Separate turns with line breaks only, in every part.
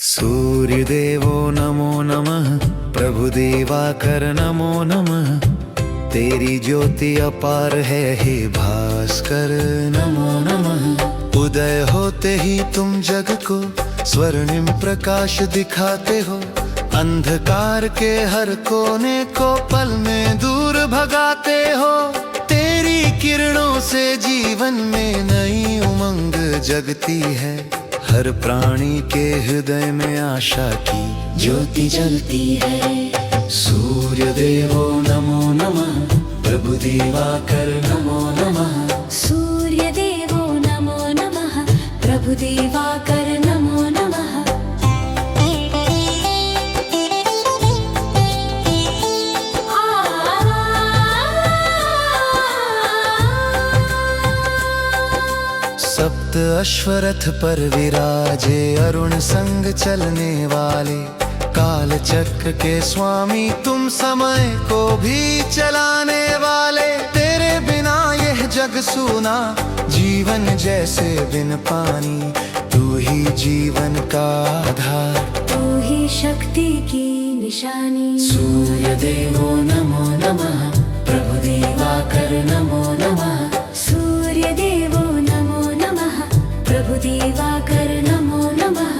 सूर्य देवो नमो नमः, प्रभु दिवाकर नमो नमः। तेरी ज्योति अपार है हे भास्कर नमो नमः। उदय होते ही तुम जग को स्वर्णिम प्रकाश दिखाते हो। अंधकार के हर कोने को पल में दूर भगाते हो। तेरी किरणों से जीवन में नई उमंग जगती है। हर प्राणी के हृदय में आशा की ज्योति जलती है। सूर्य देवो नमो नमः, प्रभु दिवाकर नमो नमः।
सूर्य देवो नमो नमः, प्रभु दिवाकर नमो नमः।
सप्त अश्वरथ पर विराजे अरुण संग चलने वाले। काल चक्र के स्वामी तुम समय को भी चलाने वाले। तेरे बिना यह जग सूना, जीवन जैसे बिन पानी। तू ही जीवन का आधार,
तू ही शक्ति की निशानी।
सूर्य देवो नमो नमः, प्रभु दिवाकर नमो नमः।
सूर्य देवो नमो नमः, प्रभु दिवाकर नमो नमः।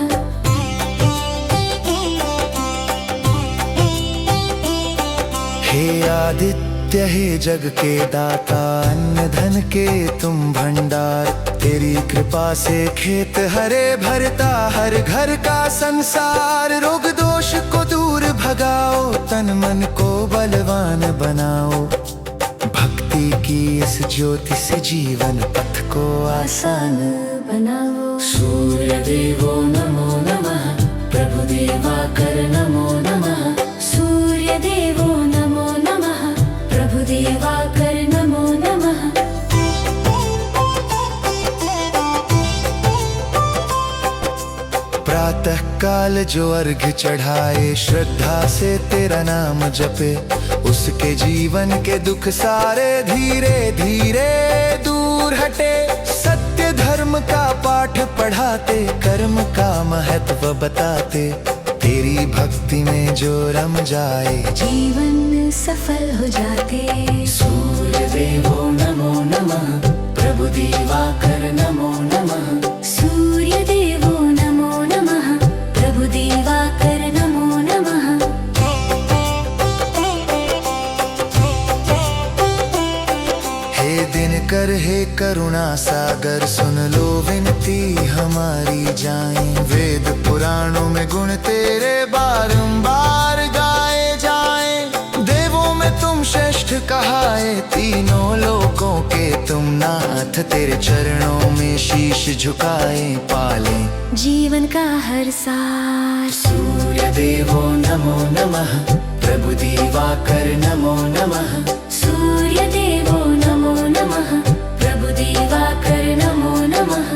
हे आदित्य हे जग के दाता, अन्न धन के तुम भंडार। तेरी कृपा से खेत हरे भरता, हर घर का संसार। रोग दोष को दूर भगाओ, तन मन को बलवान बनाओ। भक्ति की इस ज्योति से जीवन पथ को आसान
बनाओ।
सूर्य देवो नमो नमः, प्रभु दिवाकर नमो नमः।
सूर्य देवो नमो नमः, प्रभु दिवाकर नमो नमः।
प्रातः काल जो अर्घ्य चढ़ाए, श्रद्धा से तेरा नाम जपे। उसके जीवन के दुख सारे धीरे धीरे दूर हटे। सत्य धर्म का पाठ पढ़ाते, कर्म का महत्व बताते। तेरी भक्ति में जो रम जाए,
जीवन सफल हो जाते।
सूर्य देवो नमो नमः, प्रभु दिवाकर नमो नमः।
सूर्य देवो नमो नमः, प्रभु दिवाकर नमो नमः।
हे दिनकर हे करुणा सागर, सुन लो विनती हमारी जाए। वेद पुराणों में गुण तेरे बारंबार गाए जाए। देवों में तुम श्रेष्ठ कहाए, तीनों लोकों के तुम नाथ। तेरे चरणों में शीश झुकाए, पाले
जीवन का हर सार।
सूर्य देवो नमो नमः, प्रभु दिवाकर नमो नमः।
सूर्य देवो नमो नमः, प्रभु दिवाकर नमो नमः।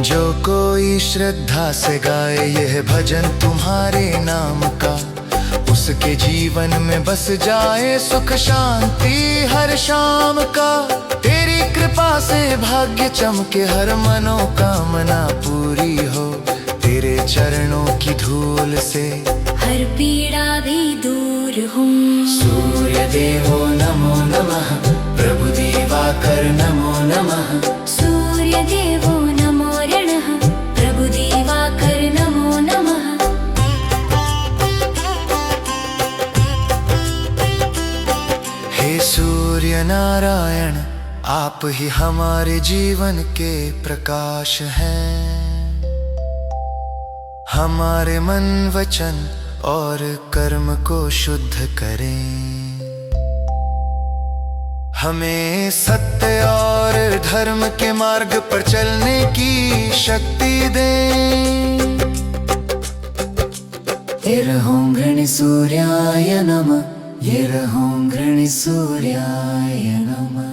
जो कोई श्रद्धा से गाए यह भजन तुम्हारे नाम का, उसके जीवन में बस जाए सुख शांति हर शाम का। तेरी कृपा से भाग्य चमके, हर मनोकामना पूरी हो। तेरे चरणों की धूल से
हर पीड़ा भी दूर हो।
सूर्य देवो नमो नमः, प्रभु दिवाकर नमो नमः।
सूर्य देवो नमो रणः, प्रभु दिवाकर नमो नमः।
हे सूर्य नारायण, आप ही हमारे जीवन के प्रकाश हैं। हमारे मन वचन और कर्म को शुद्ध करें। हमें सत्य और धर्म के मार्ग पर चलने की शक्ति दें। येरहों घृणि सूर्याय नमः, येरहों घृणि सूर्याय नमः।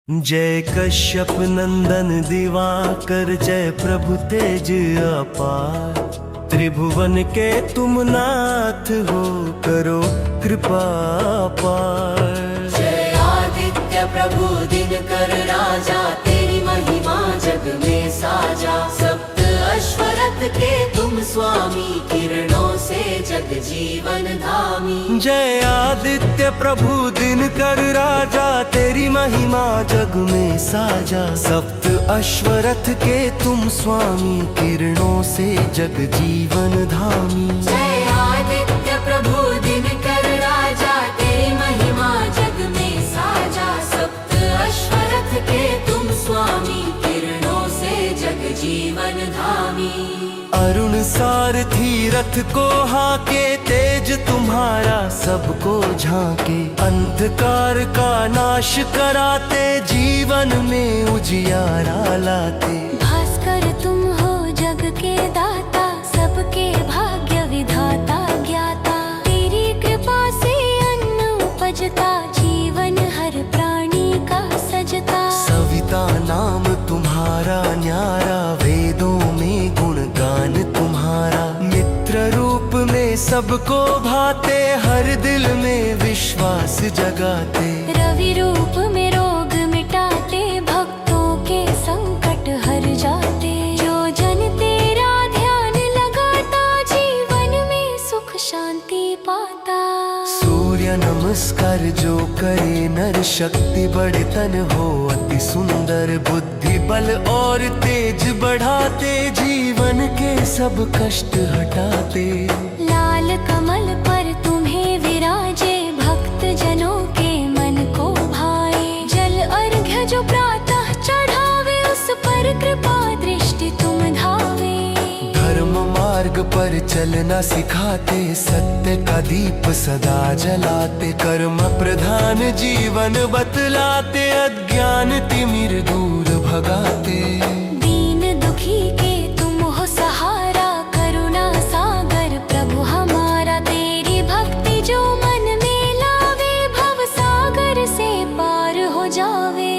जय कश्यप नंदन दिवाकर, जय प्रभु तेज अपार। त्रिभुवन के तुम नाथ हो, करो कृपा पार।
जय आदित्य
प्रभु दिनकर राजा, तेरी महिमा जग में साजा। सप्त अश्वरथ के तुम स्वामी, किरणों से जग जीवन धामी।
जय आदित्य प्रभु दिनकर राजा, तेरी महिमा जग में साजा। सप्त अश्वरथ के तुम स्वामी, किरणों से जग जीवन धामी।
जय आदित्य प्रभु दिनकर राजा, तेरी महिमा जग में साजा। सप्त अश्वरथ के तुम स्वामी, किरणों से जग जीवन धामी।
अरुण सारथी रथ को हाके, तेज तुम्हारा सबको झांके। अंधकार का नाश कराते, जीवन में उजियारा लाते।
भास्कर तुम हो जग के दाता, सबके भाग्य विधाता ज्ञाता। तेरी कृपा से अन्न उपजता, जीवन हर प्राणी का सजता।
सविता नाम तुम्हारा न्यारा, वेदों में गुणगान तुम्हारा। मित्र रूप में सबको भाते, हर दिल में विश्वास जगाते।
रवि रूप में रोग मिटाते, भक्तों के संकट हर जाते। जो जन तेरा ध्यान लगाता, जीवन में सुख शांति पाता।
सूर्य नमस्कार जो करे नर, शक्ति बढ़े तन हो अति सुंदर। बुद्धि बल और तेज बढ़ाते, जीवन के सब कष्ट हटाते।
लाल कमल पर तुम्हें विराजे, भक्त जनों के मन को भाए। जल अर्घ्य जो प्रातः चढ़ावे, उस पर कृपा दृष्टि तुम धावे।
धर्म मार्ग पर चलना सिखाते, सत्य का दीप सदा जलाते। कर्म प्रधान जीवन बतलाते, अज्ञान तिमिर दूर भगाते।
दीन दुखी के तुम हो सहारा, करुणा सागर प्रभु हमारा। तेरी भक्ति जो मन में लावे, भव सागर से पार हो जावे।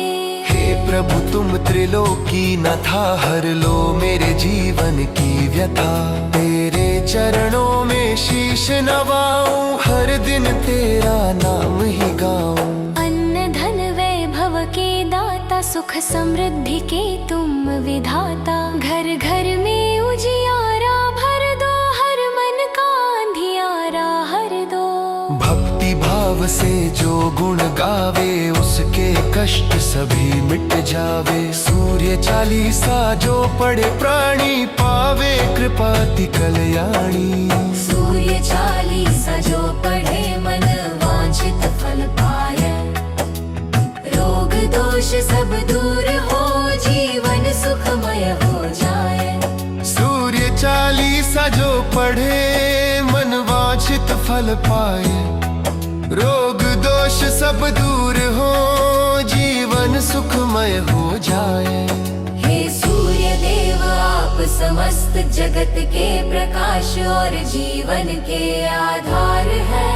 हे प्रभु तुम त्रिलोकी नाथा, हर लो मेरे जीवन की व्यथा। तेरे चरणों में शीश नवाऊं, हर दिन तेरा नाम ही गाऊं।
अन्न धन वैभव के दाता, सुख समृद्धि के तुम विधाता। घर घर में उजियारा भर दो, हर मन का अंधियारा हर दो।
भक्ति भाव से जो गुण गावे, उसके कष्ट सभी मिट जावे। सूर्य चालीसा जो पढ़े, प्राणी पावे कृपा अति कल्याणी।
सूर्य चालीसा जो पढ़े, मन वांछित फल पाए। रोग दोष सब दूर हो, जीवन सुखमय हो जाए।
सूर्य चालीसा जो पढ़े, मन वांछित फल पाए। रोग दोष सब दूर हो, जीवन सुखमय हो जाए।
हे सूर्य देव आप समस्त जगत के प्रकाश और जीवन के आधार है।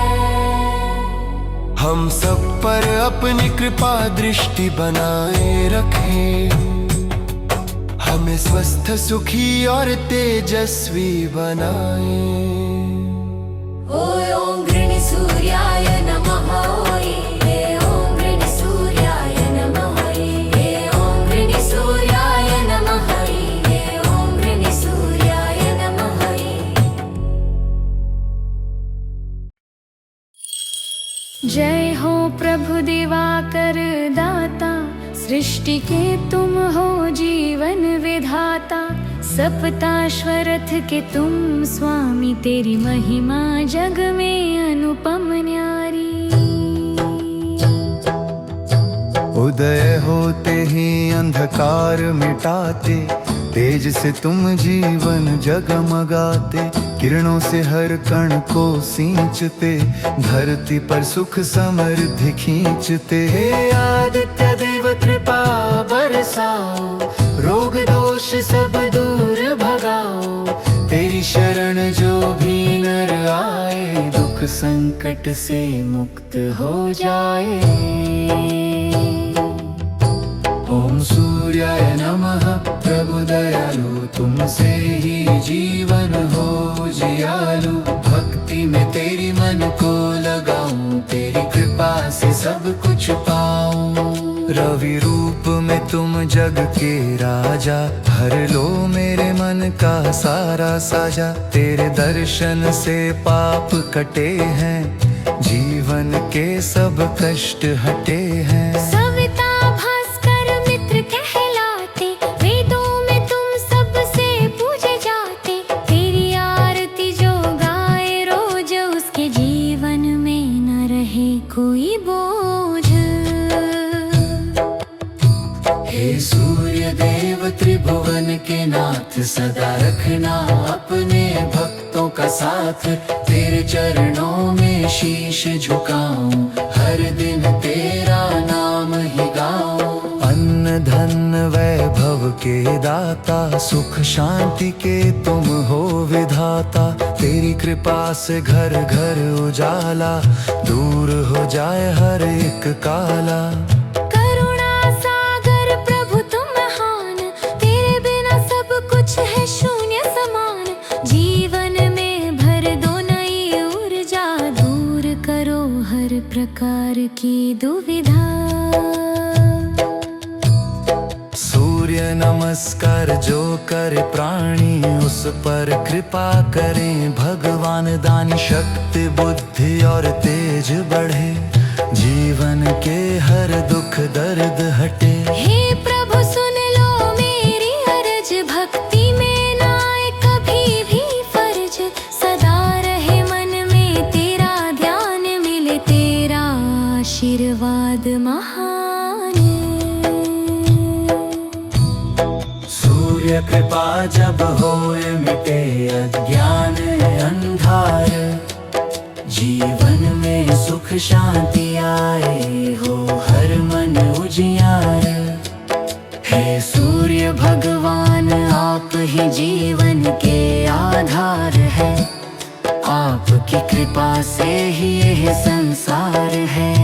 हम सब पर अपनी कृपा दृष्टि बनाए रखें, हमें स्वस्थ सुखी और तेजस्वी बनाए।
ओम गृणी सूर्याय नमः। ओम गृणी सूर्याय नमः। ओम गृणी सूर्याय नमः। ओम गृणी सूर्याय नमः।
जय हो प्रभु दिवाकर दाता, सृष्टि के तुम हो जीवन विधाता। सप्ताश्वरथ के तुम स्वामी, तेरी महिमा जग में अनुपम न्यारी।
उदय होते ही अंधकार मिटाते, तेज से तुम जीवन जगमगाते। किरणों से हर कण को सींचते, धरती पर सुख समृद्धि खींचते।
हे आदित्य देव कृपा बरसाओ, रोग दोष सब दूर भगाओ। तेरी शरण जो भी नर आए, दुख संकट से मुक्त हो जाए। ओम सूर्याय नमः। प्रभु दयालु तुमसे ही जीवन हो जियालु। भक्ति में तेरी मन को लगाऊं, तेरी कृपा से सब कुछ पाऊं।
रवि रूप में तुम जग के राजा, हर लो मेरे मन का सारा साजा। तेरे दर्शन से पाप कटे हैं, जीवन के सब कष्ट हटे हैं।
सविता भास्कर मित्र कहलाते, वेदों में तुम सबसे पूजे जाते। तेरी आरती जो गाए रोज, उसके जीवन में न रहे कोई बोझ।
हे सूर्य देव त्रिभुवन के नाथ, सदा रखना अपने भक्तों का साथ। तेरे चरणों में शीश झुकाऊं, हर दिन तेरा नाम ही गाऊं।
अन्न धन वैभव के दाता, सुख शांति के तुम हो विधाता। तेरी कृपा से घर घर उजाला, दूर हो जाए हर एक काला।
करुणा सागर प्रभु तुम महान, तेरे बिना सब कुछ है शून्य समान। जीवन में भर दो नई ऊर्जा, दूर करो हर प्रकार की दुविधा।
सूर्य नमस्कार जो करे प्राणी, उस पर कृपा करें भगवान दानी। शक्ति बुद्धि और तेज बढ़े, जीवन के हर दुख दर्द हटे।
हे प्रभु सुन लो मेरी अरज, भक्ति में ना आए कभी भी फर्ज। सदा रहे मन में तेरा ध्यान, मिले तेरा आशीर्वाद महान।
सूर्य कृपा जब होए मिटे अज्ञान अंधार, जीवन में सुख शांति आए हो हर मन उजियार। हे सूर्य भगवान आप ही जीवन के आधार है, आपकी कृपा से ही यह संसार है।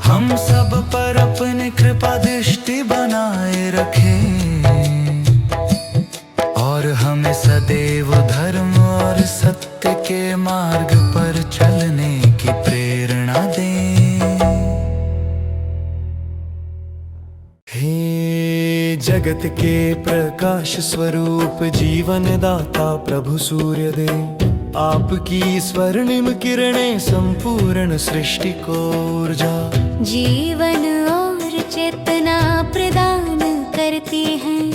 हम सब पर अपनी कृपा दृष्टि बनाए रखें, और हमें सदैव धर्म और सत्य के मार्ग पर चलने की प्रेरणा दें। हे जगत के प्रकाश स्वरूप जीवन दाता प्रभु सूर्य देव, आपकी स्वर्णिम किरणें संपूर्ण सृष्टि को ऊर्जा,
जीवन और चेतना प्रदान करती हैं।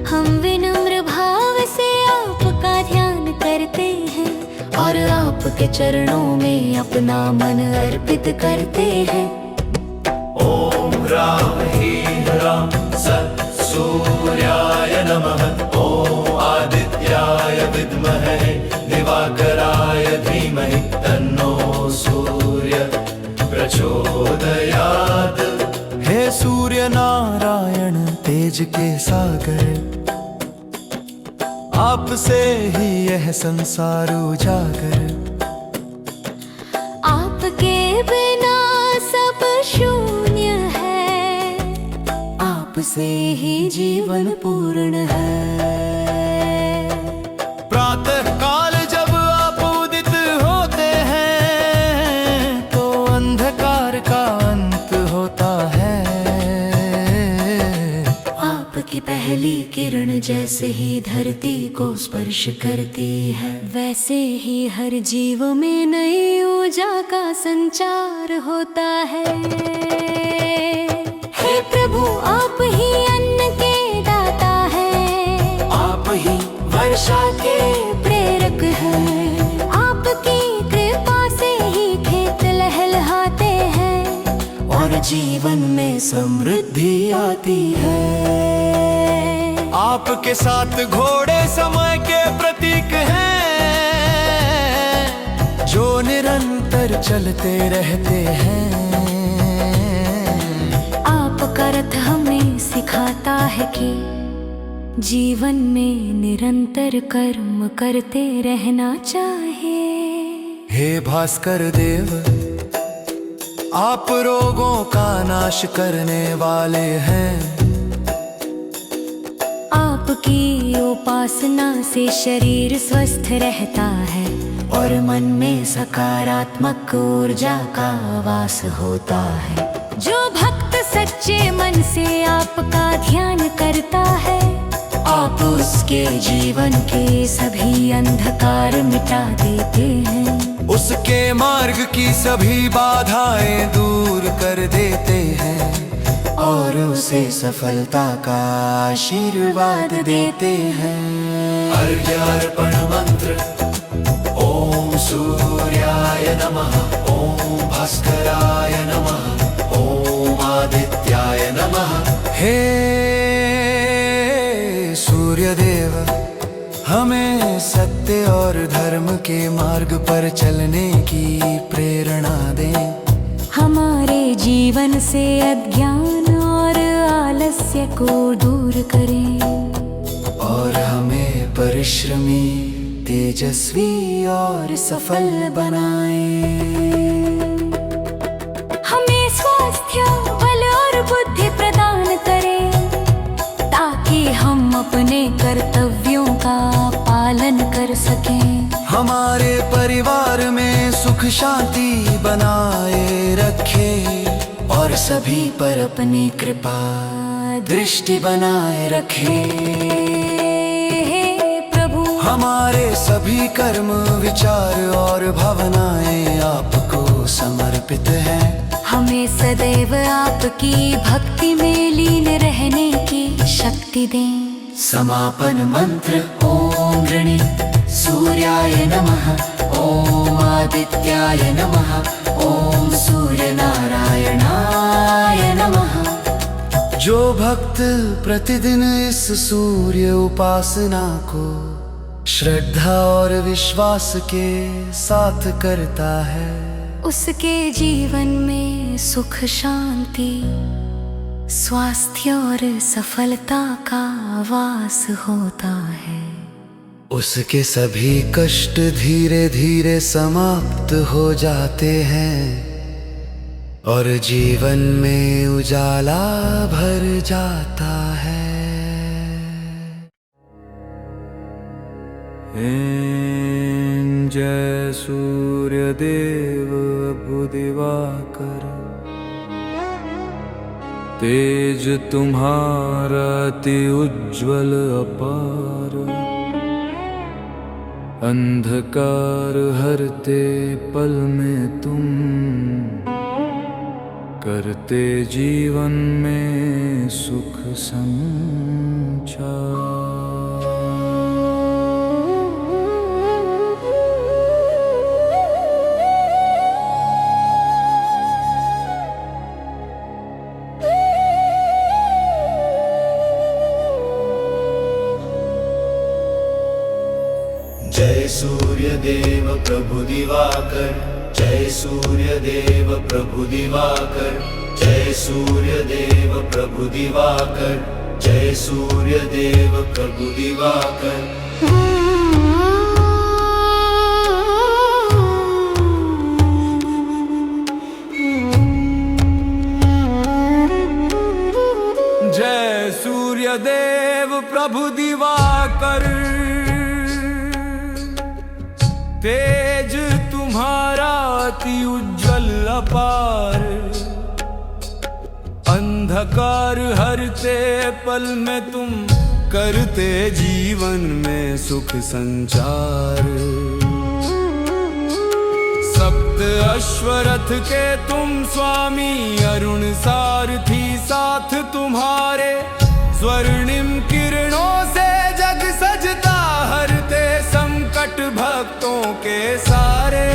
हम विनम्र भाव से आपका ध्यान करते हैं, और आपके चरणों में अपना मन अर्पित करते हैं।
ओम राम ह्रीं राम सत् सूर्याय नमः। ओम आदित्याय विद्महे दिवाकराय धीमहि, तन्नो सूर्य प्रचोदयात्।
हे सूर्य नारायण तेज के सागर, आपसे ही यह संसार उजागर।
आपके बिना सब शून्य है,
आपसे ही जीवन पूर्ण है।
प्रातः काल जब आप उदित होते हैं, तो अंधकार का अंत होता है।
आपकी पहली किरण जैसे ही धरती को स्पर्श करती है, वैसे ही हर जीव में नई ऊर्जा का संचार होता है। हे प्रभु आप ही अन्न के दाता हैं,
आप ही वर्षा के
प्रेरक हैं। आपकी कृपा से ही खेत लहलहाते हैं,
और जीवन में समृद्धि आती है।
आपके साथ घोड़े समय के प्रतीक हैं, जो निरंतर चलते रहते हैं।
आपका रथ हमें सिखाता है कि जीवन में निरंतर कर्म करते रहना चाहिए।
हे भास्कर देव, आप रोगों का नाश करने वाले हैं।
आपकी उपासना से शरीर स्वस्थ रहता है,
और मन में सकारात्मक ऊर्जा का वास होता है।
जो भक्त सच्चे मन से आपका ध्यान करता है, आप उसके जीवन के सभी अंधकार मिटा देते हैं।
उसके मार्ग की सभी बाधाएं दूर कर देते हैं
और उसे सफलता का आशीर्वाद देते हैं।
अर्घ्यार्पण मंत्र। ओम सूर्याय नमः, ओम भास्कराय नमः, ओम आदित्याय नमः। हे सूर्यदेव, हमें सत्य और धर्म के मार्ग पर चलने की प्रेरणा दें।
हमारे जीवन से अज्ञान और आलस्य को दूर करें,
और हमें परिश्रमी, तेजस्वी और सफल बनाएं।
हमें स्वास्थ्य, बल और बुद्धि प्रदान करें, ताकि हम अपने कर्तव्यों का पालन कर सकें।
हमारे परिवार में सुख शांति बनाए रखे,
और सभी पर अपनी कृपा दृष्टि बनाए रखे।
हे प्रभु,
हमारे सभी कर्म, विचार और भावनाएं आपको समर्पित हैं।
हमें सदैव आपकी भक्ति में लीन रहने की शक्ति दें।
समापन मंत्र। ओम गृणी सूर्याय नमः, ओम आदित्याय नमः, ओम सूर्य नारायणाय नमः।
जो भक्त प्रतिदिन इस सूर्य उपासना को श्रद्धा और विश्वास के साथ करता है,
उसके जीवन में सुख शांति, स्वास्थ्य और सफलता का वास होता है।
उसके सभी कष्ट धीरे धीरे समाप्त हो जाते हैं और जीवन में उजाला भर जाता है। जय सूर्य देव अभु दिवाकर, तेज तुम्हारा अति उज्ज्वल अपार, अंधकार हरते पल में तुम, करते जीवन में सुख संचार।
जय सूर्य देव प्रभु दिवाकर, जय सूर्य देव प्रभु दिवाकर, जय सूर्य देव प्रभु दिवाकर, जय सूर्य देव प्रभु दिवाकर।
जय सूर्य देव प्रभु दिवाकर, तेज तुम्हारा अति उज्ज्वल अपार, अंधकार हरते पल में तुम, करते जीवन में सुख संचार। सप्त अश्वरथ के तुम स्वामी, अरुण सारथी साथ तुम्हारे, स्वर्णिम किरणों से जग सजता, हरते संकट भक्तों के सारे।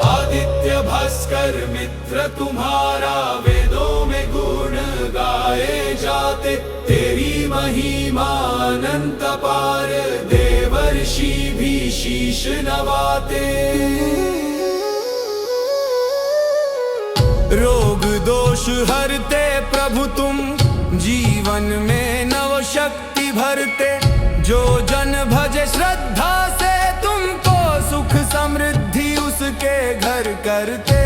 आदित्य भास्कर मित्र तुम्हारा, वेदों में गुण गाए जाते, तेरी महिमा अनंत पार, देवर्षि भी शीश नवाते। रोग दोष हरते प्रभु तुम, जीवन में नव शक्ति भरते, जो जन भजे श्रद्धा से तुमको, सुख समृद्धि उसके घर करते।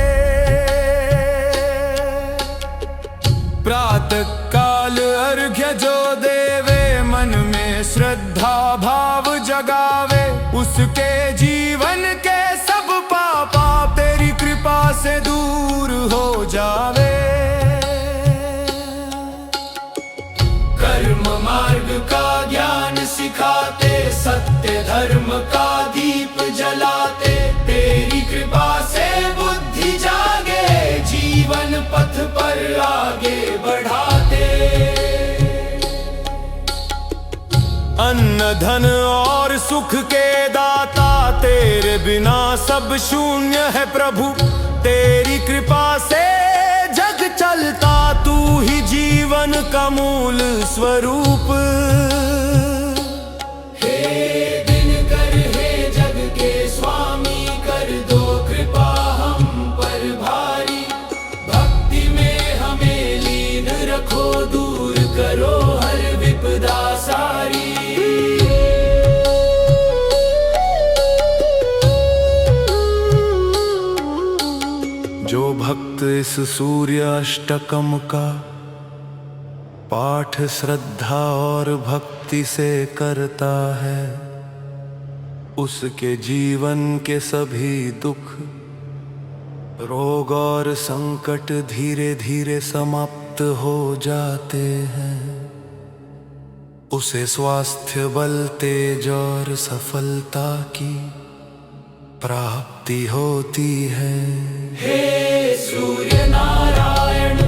प्रातः काल अर्घ्य जो देवे, मन में श्रद्धा भाव जगावे, उसके जीवन के सब पाप तेरी कृपा से दूर हो जावे।
सत्य धर्म का दीप जलाते, तेरी कृपा से बुद्धि जागे, जीवन पथ पर आगे बढ़ाते।
अन्न धन और सुख के दाता, तेरे बिना सब शून्य है प्रभु। तेरी कृपा से जग चलता, तू ही जीवन का मूल स्वरूप।
हे दिनकर, हे जग के स्वामी, कर दो कृपा हम पर भारी। भक्ति में हमें लीन रखो, दूर करो हर विपदा सारी।
जो भक्त इस सूर्य अष्टकम का पाठ श्रद्धा और भक्ति से करता है, उसके जीवन के सभी दुख, रोग और संकट धीरे धीरे समाप्त हो जाते हैं। उसे स्वास्थ्य, बल, तेज और सफलता की प्राप्ति होती है।
हे सूर्य नारायण,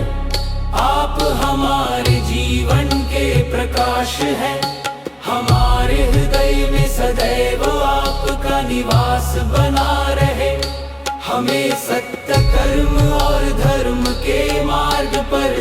आप हमारे जीवन के प्रकाश है। हमारे हृदय में सदैव आपका निवास बना रहे। हमें सत्य, कर्म और धर्म के मार्ग पर